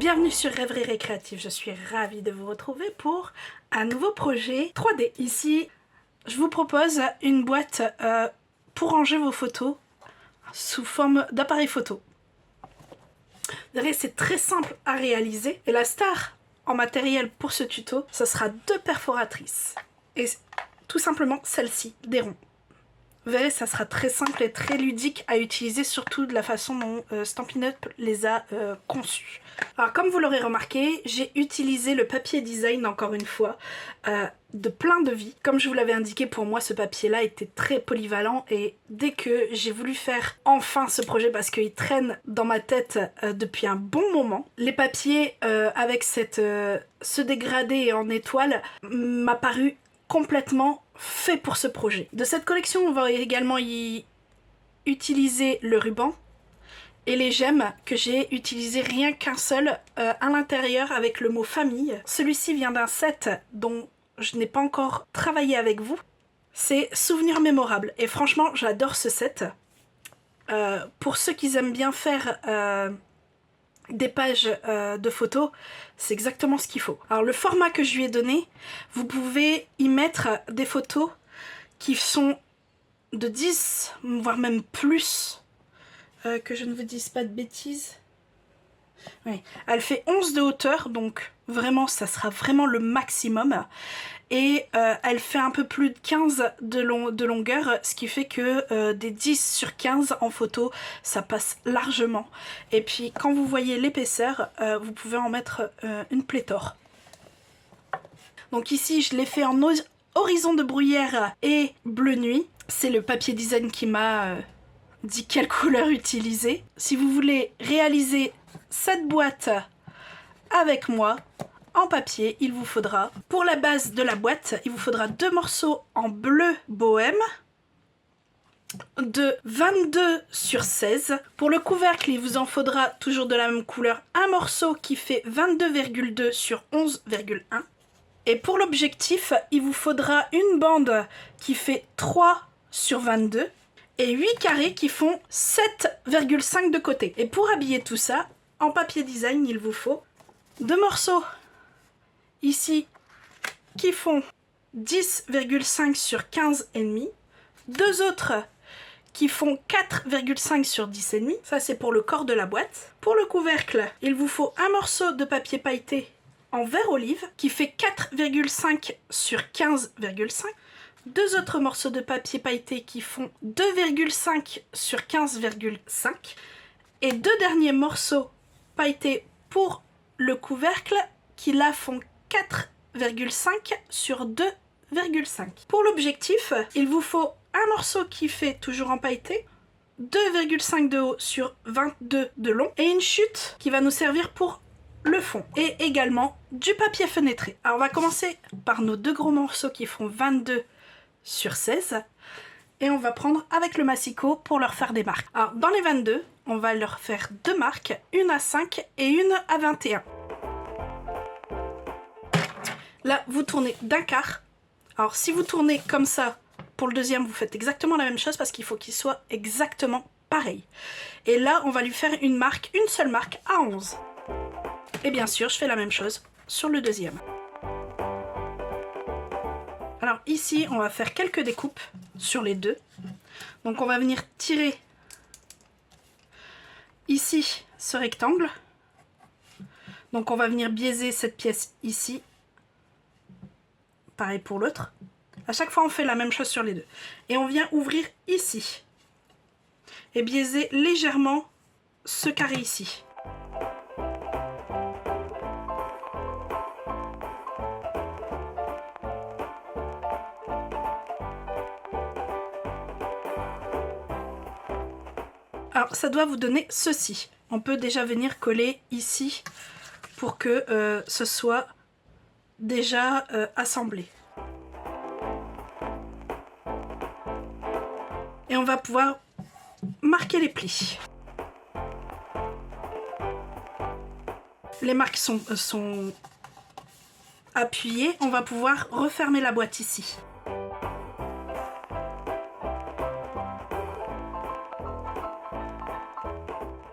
Bienvenue sur Rêverie Récréative, je suis ravie de vous retrouver pour un nouveau projet 3D. Ici, je vous propose une boîte pour ranger vos photos sous forme d'appareil photo. Vous verrez, c'est très simple à réaliser et la star en matériel pour ce tuto, ce sera 2 perforatrices et tout simplement celle-ci, des ronds. Vous verrez, ça sera très simple et très ludique à utiliser, surtout de la façon dont Stampin' Up les a conçus. Alors comme vous l'aurez remarqué, j'ai utilisé le papier design encore une fois, de plein de vie. Comme je vous l'avais indiqué, pour moi ce papier-là était très polyvalent et dès que j'ai voulu faire enfin ce projet, parce qu'il traîne dans ma tête depuis un bon moment, les papiers avec ce dégradé en étoile m'a paru complètement fait pour ce projet. De cette collection, on va également y utiliser le ruban et les gemmes que j'ai utilisé rien qu'un seul à l'intérieur avec le mot famille. Celui-ci vient d'un set dont je n'ai pas encore travaillé avec vous. C'est Souvenirs mémorables et franchement j'adore ce set. Pour ceux qui aiment bien faire des pages de photos, c'est exactement ce qu'il faut. Alors le format que je lui ai donné, vous pouvez y mettre des photos qui sont de 10, voire même plus, que je ne vous dise pas de bêtises. Oui. Elle fait 11 de hauteur, donc vraiment ça sera vraiment le maximum. Et elle fait un peu plus de 15 de longueur, ce qui fait que des 10 sur 15 en photo, ça passe largement. Et puis quand vous voyez l'épaisseur, vous pouvez en mettre une pléthore. Donc ici, je l'ai fait en horizon de bruyère et bleu nuit. C'est le papier design qui m'a dit quelle couleur utiliser. Si vous voulez réaliser cette boîte avec moi, en papier, il vous faudra, pour la base de la boîte, il vous faudra 2 morceaux en bleu bohème de 22 sur 16. Pour le couvercle, il vous en faudra toujours de la même couleur, un morceau qui fait 22,2 sur 11,1. Et pour l'objectif, il vous faudra une bande qui fait 3 sur 22 et 8 carrés qui font 7,5 de côté. Et pour habiller tout ça, en papier design, il vous faut 2 morceaux ici qui font 10,5 sur 15,5, 2 autres qui font 4,5 sur 10,5, ça c'est pour le corps de la boîte. Pour le couvercle, il vous faut un morceau de papier pailleté en vert olive qui fait 4,5 sur 15,5, 2 autres morceaux de papier pailleté qui font 2,5 sur 15,5 et 2 derniers morceaux pailletés pour le couvercle qui là font 4,5 sur 2,5. Pour l'objectif, il vous faut un morceau qui fait toujours en pailleté, 2,5 de haut sur 22 de long et une chute qui va nous servir pour le fond et également du papier fenêtré. Alors on va commencer par nos 2 gros morceaux qui font 22 sur 16 et on va prendre avec le massicot pour leur faire des marques. Alors dans les 22, on va leur faire 2 marques, une à 5 et une à 21. Là, vous tournez d'un quart. Alors, si vous tournez comme ça, pour le deuxième, vous faites exactement la même chose parce qu'il faut qu'il soit exactement pareil. Et là, on va lui faire une marque, une seule marque à 11. Et bien sûr, je fais la même chose sur le deuxième. Alors ici, on va faire quelques découpes sur les 2. Donc, on va venir tirer ici ce rectangle. Donc, on va venir biaiser cette pièce ici. Pareil pour l'autre. À chaque fois, on fait la même chose sur les 2. Et on vient ouvrir ici. Et biaiser légèrement ce carré ici. Alors, ça doit vous donner ceci. On peut déjà venir coller ici pour que ce soit déjà assemblé. Et on va pouvoir marquer les plis. Les marques sont appuyées. On va pouvoir refermer la boîte ici.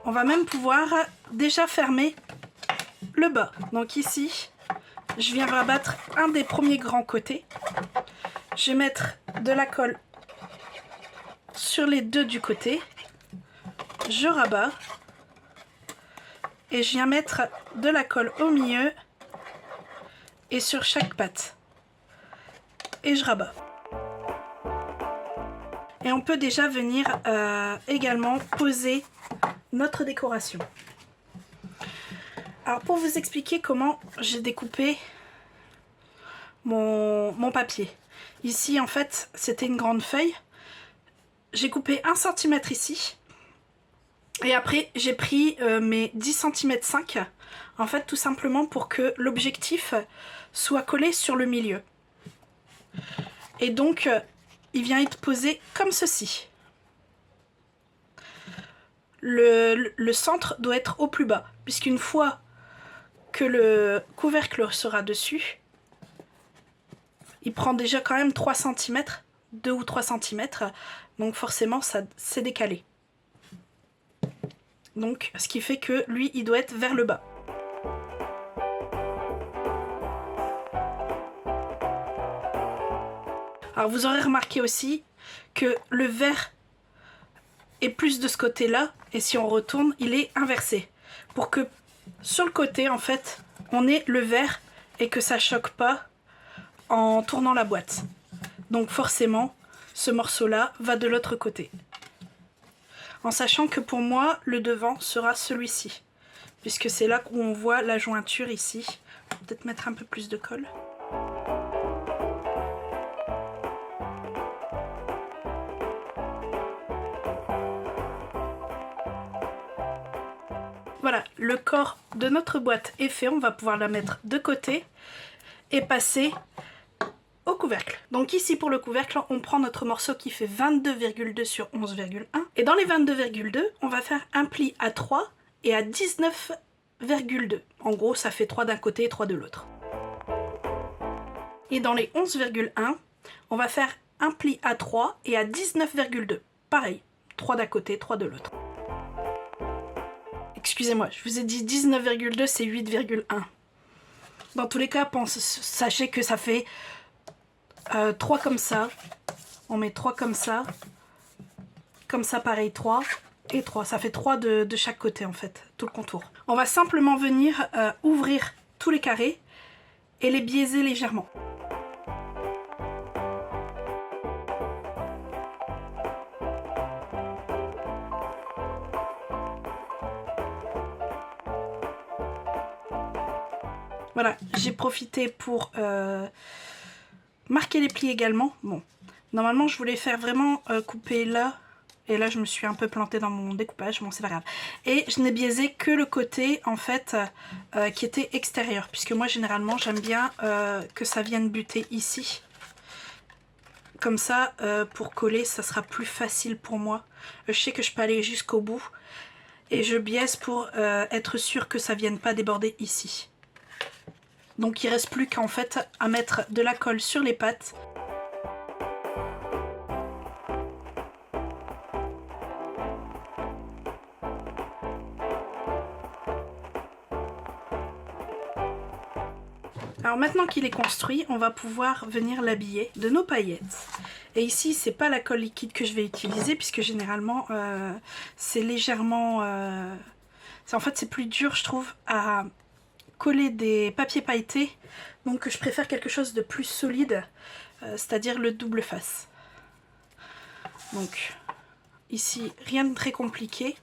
On va même pouvoir déjà fermer le bas. Donc ici, je viens rabattre un des premiers grands côtés. Je vais mettre de la colle sur les deux du côté. Je rabats. Et je viens mettre de la colle au milieu et sur chaque patte. Et je rabats. Et on peut déjà venir également poser notre décoration. Alors pour vous expliquer comment j'ai découpé mon papier. Ici en fait c'était une grande feuille. J'ai coupé 1 cm ici. Et après j'ai pris mes 10 cm 5. En fait tout simplement pour que l'objectif soit collé sur le milieu. Et donc il vient être posé comme ceci. Le centre doit être au plus bas, puisqu'une fois que le couvercle sera dessus, il prend déjà quand même 3 cm, 2 ou 3 cm, donc forcément ça c'est décalé. Donc ce qui fait que lui il doit être vers le bas. Alors vous aurez remarqué aussi que le vert est plus de ce côté-là, et si on retourne, il est inversé. Pour que sur le côté, en fait, on ait le vert et que ça choque pas en tournant la boîte. Donc forcément, ce morceau-là va de l'autre côté. En sachant que pour moi, le devant sera celui-ci, puisque c'est là où on voit la jointure ici. Peut-être mettre un peu plus de colle. Voilà, le corps de notre boîte est fait, on va pouvoir la mettre de côté et passer au couvercle. Donc ici pour le couvercle, on prend notre morceau qui fait 22,2 sur 11,1 et dans les 22,2, on va faire un pli à 3 et à 19,2. En gros, ça fait 3 d'un côté et 3 de l'autre. Et dans les 11,1, on va faire un pli à 3 et à 19,2. Pareil, 3 d'un côté, 3 de l'autre. Excusez-moi, je vous ai dit 19,2, c'est 8,1. Dans tous les cas, sachez que ça fait 3 comme ça. On met 3 comme ça pareil, 3 et 3. Ça fait 3 de chaque côté en fait, tout le contour. On va simplement venir ouvrir tous les carrés et les biaiser légèrement. Voilà, j'ai profité pour marquer les plis également. Bon, normalement je voulais faire vraiment couper là. Et là je me suis un peu plantée dans mon découpage, bon c'est pas grave. Et je n'ai biaisé que le côté en fait qui était extérieur. Puisque moi généralement j'aime bien que ça vienne buter ici. Comme ça pour coller ça sera plus facile pour moi. Je sais que je peux aller jusqu'au bout. Et je biaise pour être sûre que ça vienne pas déborder ici. Donc il reste plus qu'en fait à mettre de la colle sur les pattes. Alors maintenant qu'il est construit, on va pouvoir venir l'habiller de nos paillettes. Et ici, c'est pas la colle liquide que je vais utiliser puisque généralement c'est légèrement... En fait, c'est plus dur, je trouve, à coller des papiers pailletés. Donc je préfère quelque chose de plus solide, c'est-à-dire le double face. Donc ici, rien de très compliqué.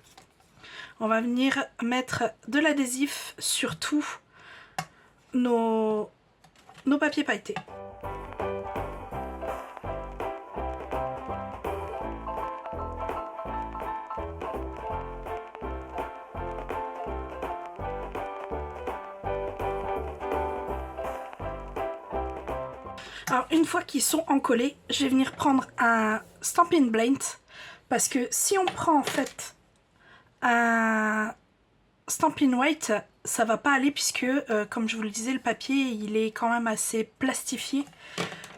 On va venir mettre de l'adhésif sur tous nos papiers pailletés. Alors une fois qu'ils sont encollés, je vais venir prendre un Stampin' Blend parce que si on prend en fait un Stampin' White, ça va pas aller puisque comme je vous le disais, le papier il est quand même assez plastifié.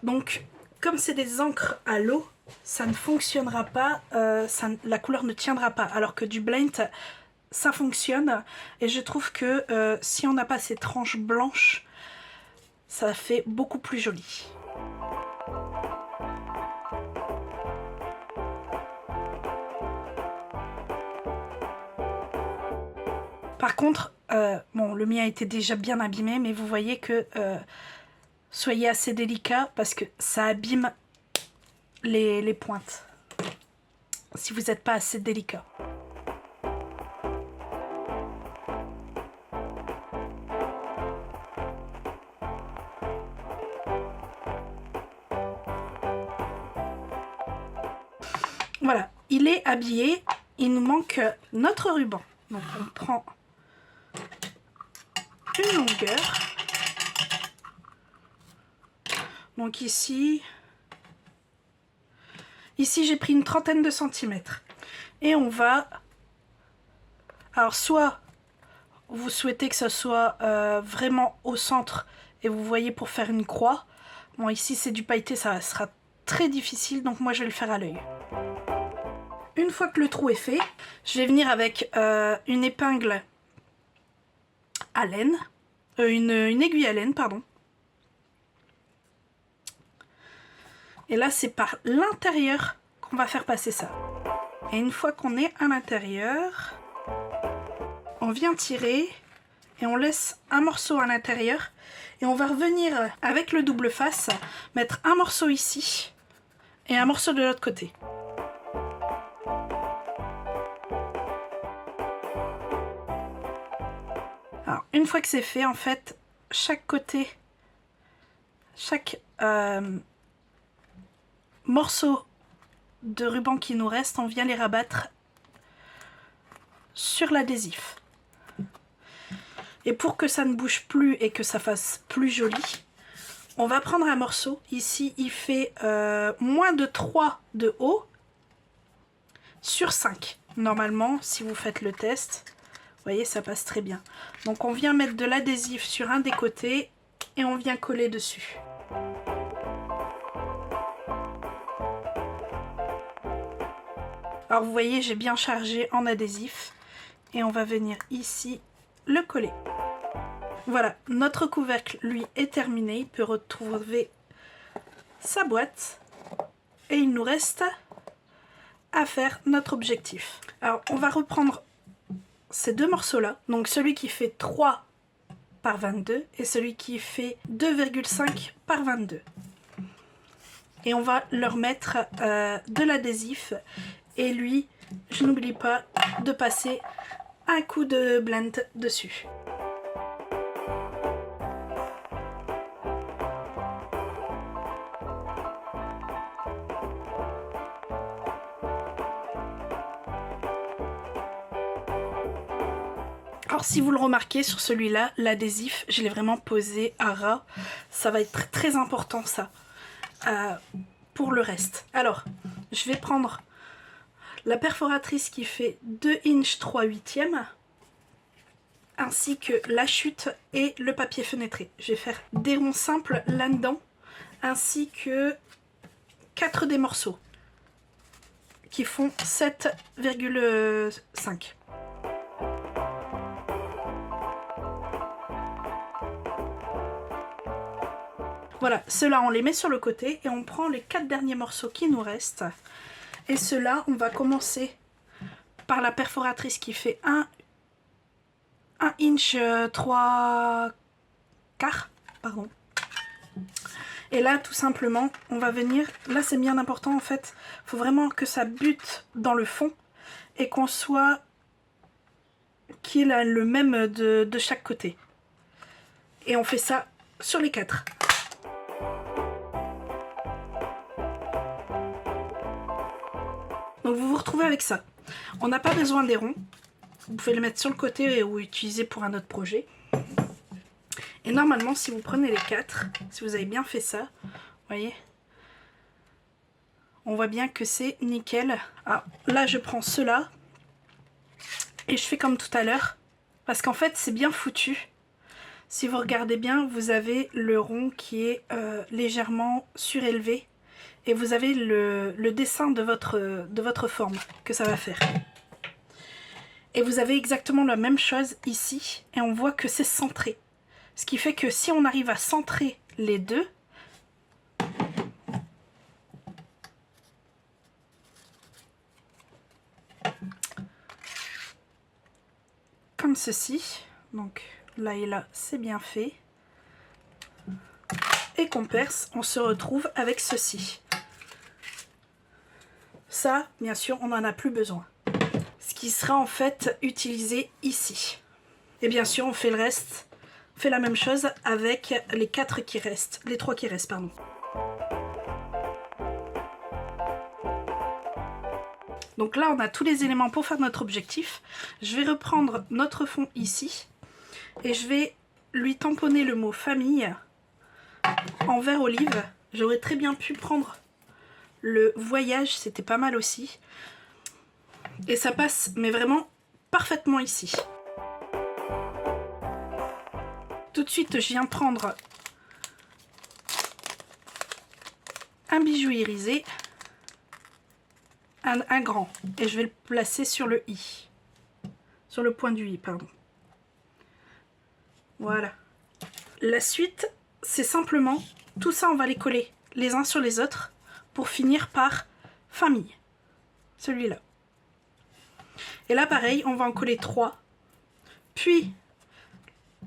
Donc comme c'est des encres à l'eau, ça ne fonctionnera pas, la couleur ne tiendra pas. Alors que du Blend, ça fonctionne. Et je trouve que si on n'a pas ces tranches blanches, ça fait beaucoup plus joli. Par contre, bon, le mien était déjà bien abîmé, mais vous voyez que soyez assez délicat parce que ça abîme les pointes si vous n'êtes pas assez délicat. Voilà, il est habillé, il nous manque notre ruban. Donc on prend une longueur. Donc ici j'ai pris une trentaine de centimètres. Et on va... Alors soit vous souhaitez que ça soit vraiment au centre et vous voyez pour faire une croix. Bon, ici c'est du pailleté, ça sera très difficile, donc moi je vais le faire à l'œil. Une fois que le trou est fait, je vais venir avec une épingle à laine, une aiguille à laine, pardon. Et là, c'est par l'intérieur qu'on va faire passer ça. Et une fois qu'on est à l'intérieur, on vient tirer et on laisse un morceau à l'intérieur. Et on va revenir avec le double face, mettre un morceau ici et un morceau de l'autre côté. Alors, une fois que c'est fait, en fait, chaque côté, chaque morceau de ruban qui nous reste, on vient les rabattre sur l'adhésif. Et pour que ça ne bouge plus et que ça fasse plus joli, on va prendre un morceau. Ici, il fait moins de 3 de haut sur 5. Normalement, si vous faites le test, vous voyez, ça passe très bien. Donc on vient mettre de l'adhésif sur un des côtés et on vient coller dessus. Alors vous voyez, j'ai bien chargé en adhésif et on va venir ici le coller. Voilà, notre couvercle lui est terminé, il peut retrouver sa boîte et il nous reste à faire notre objectif. Alors on va reprendre ces deux morceaux là, donc celui qui fait 3 par 22 et celui qui fait 2,5 par 22. Et on va leur mettre de l'adhésif. Et lui, je n'oublie pas de passer un coup de blend dessus. Alors si vous le remarquez sur celui-là, l'adhésif, je l'ai vraiment posé à ras. Ça va être très important ça, pour le reste. Alors, je vais prendre la perforatrice qui fait 2 inches 3/8, ainsi que la chute et le papier fenêtré. Je vais faire des ronds simples là-dedans, ainsi que 4 des morceaux qui font 7,5. Voilà, ceux-là on les met sur le côté et on prend les 4 derniers morceaux qui nous restent. Et ceux-là, on va commencer par la perforatrice qui fait 1 inch 3/4, pardon. Et là, tout simplement, on va venir, là c'est bien important en fait, il faut vraiment que ça bute dans le fond et qu'on soit, qu'il ait le même de chaque côté. Et on fait ça sur les 4. Donc vous vous retrouvez avec ça. On n'a pas besoin des ronds. Vous pouvez le mettre sur le côté ou utiliser pour un autre projet. Et normalement, si vous prenez les 4, si vous avez bien fait ça, vous voyez, on voit bien que c'est nickel. Alors là, je prends ceux-là et je fais comme tout à l'heure. Parce qu'en fait, c'est bien foutu. Si vous regardez bien, vous avez le rond qui est légèrement surélevé. Et vous avez le dessin de votre forme que ça va faire. Et vous avez exactement la même chose ici et on voit que c'est centré. Ce qui fait que si on arrive à centrer les deux, comme ceci, donc là et là c'est bien fait, et qu'on perce, on se retrouve avec ceci. Ça, bien sûr, on n'en a plus besoin. Ce qui sera en fait utilisé ici. Et bien sûr, on fait le reste, on fait la même chose avec les 4 qui restent, les 3 qui restent, pardon. Donc là, on a tous les éléments pour faire notre objectif. Je vais reprendre notre fond ici et je vais lui tamponner le mot famille en vert olive. J'aurais très bien pu prendre le voyage, c'était pas mal aussi. Et ça passe, mais vraiment parfaitement ici. Tout de suite, je viens prendre un bijou irisé, un grand, et je vais le placer sur le i. Sur le point du i, pardon. Voilà. La suite, c'est simplement, tout ça, on va les coller les uns sur les autres pour finir par famille. Celui-là. Et là, pareil, on va en coller 3. Puis,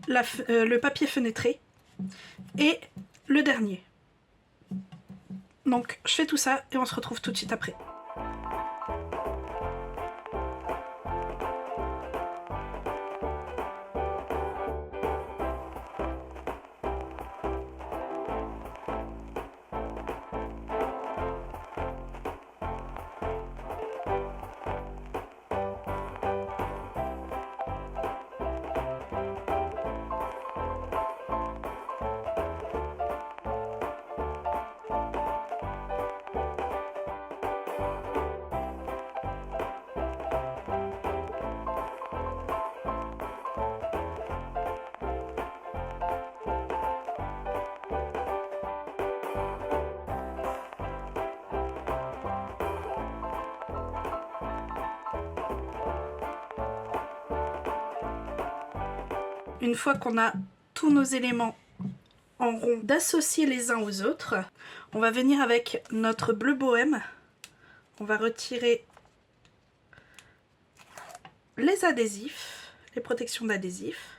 le papier fenêtré. Et le dernier. Donc, je fais tout ça et on se retrouve tout de suite après. Une fois qu'on a tous nos éléments en rond d'associer les uns aux autres, on va venir avec notre bleu bohème. On va retirer les adhésifs, les protections d'adhésifs.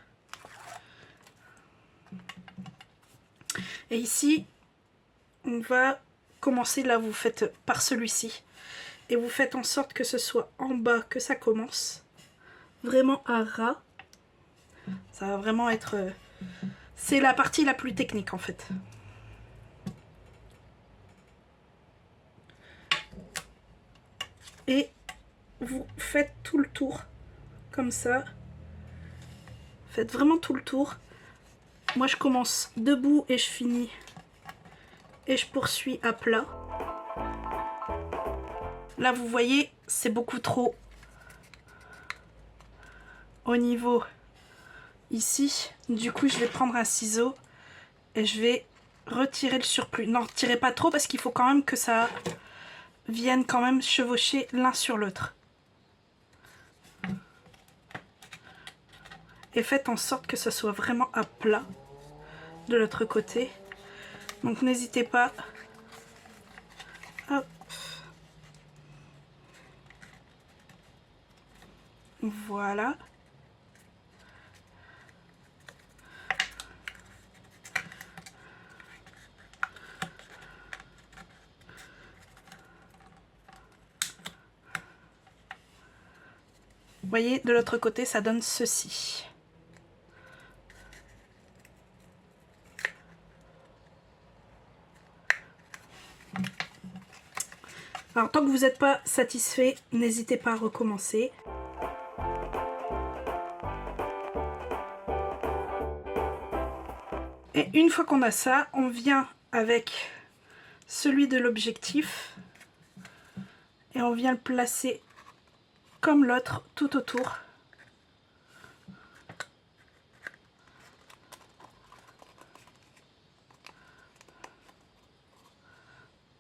Et ici, on va commencer, là vous faites par celui-ci. Et vous faites en sorte que ce soit en bas que ça commence. Vraiment à ras. Ça va vraiment être... c'est la partie la plus technique en fait. Et vous faites tout le tour comme ça. Faites vraiment tout le tour. Moi je commence debout et je finis. Et je poursuis à plat. Là vous voyez, c'est beaucoup trop au niveau ici. Du coup je vais prendre un ciseau et je vais retirer le surplus. Non, tirez pas trop parce qu'il faut quand même que ça vienne quand même chevaucher l'un sur l'autre. Et faites en sorte que ce soit vraiment à plat de l'autre côté. Donc n'hésitez pas. Hop. Voilà. Vous voyez, de l'autre côté, ça donne ceci. Alors, tant que vous n'êtes pas satisfait, n'hésitez pas à recommencer. Et une fois qu'on a ça, on vient avec celui de l'objectif et on vient le placer comme l'autre tout autour.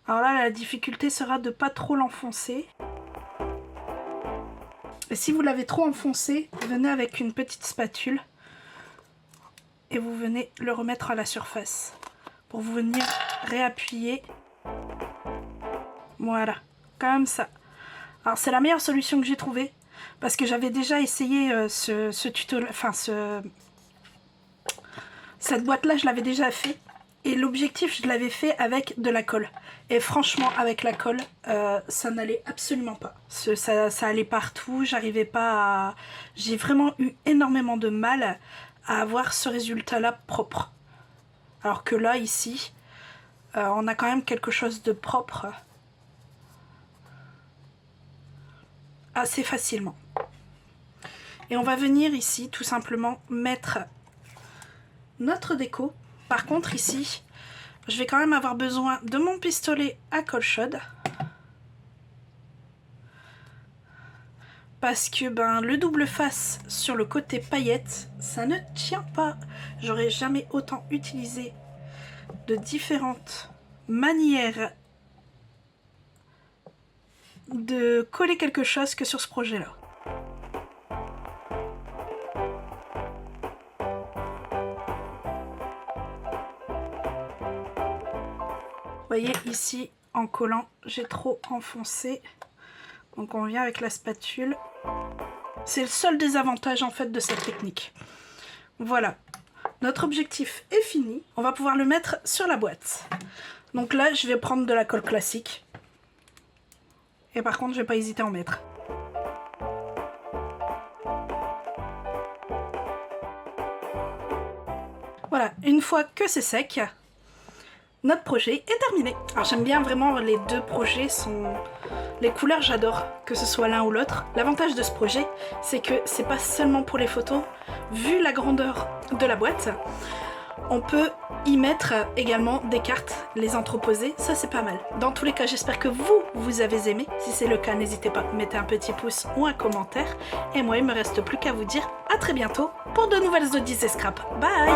Alors là, la difficulté sera de pas trop l'enfoncer. Et si vous l'avez trop enfoncé, venez avec une petite spatule et vous venez le remettre à la surface pour vous venir réappuyer. Voilà, comme ça. Alors c'est la meilleure solution que j'ai trouvée parce que j'avais déjà essayé ce tuto, enfin cette boîte là je l'avais déjà fait et l'objectif je l'avais fait avec de la colle et franchement avec la colle ça n'allait absolument pas. Ça allait partout, j'arrivais pas à... J'ai vraiment eu énormément de mal à avoir ce résultat là propre. Alors que là ici on a quand même quelque chose de propre assez facilement. Et on va venir ici tout simplement mettre notre déco. Par contre ici, je vais quand même avoir besoin de mon pistolet à colle chaude. Parce que le double face sur le côté paillette, ça ne tient pas. J'aurais jamais autant utilisé de différentes manières de coller quelque chose que sur ce projet là. Vous voyez ici en collant j'ai trop enfoncé, donc on vient avec la spatule. C'est le seul désavantage en fait de cette technique. Voilà, notre objectif est fini, on va pouvoir le mettre sur la boîte. Donc là je vais prendre de la colle classique. Et par contre, je vais pas hésiter à en mettre. Voilà, une fois que c'est sec, notre projet est terminé. Alors j'aime bien vraiment les deux projets, les couleurs j'adore, que ce soit l'un ou l'autre. L'avantage de ce projet, c'est que c'est pas seulement pour les photos. Vu la grandeur de la boîte, on peut y mettre également des cartes, les entreposer, ça c'est pas mal. Dans tous les cas, j'espère que vous avez aimé. Si c'est le cas, n'hésitez pas, mettez un petit pouce ou un commentaire. Et moi, il me reste plus qu'à vous dire à très bientôt pour de nouvelles Odyssées Scrap. Bye!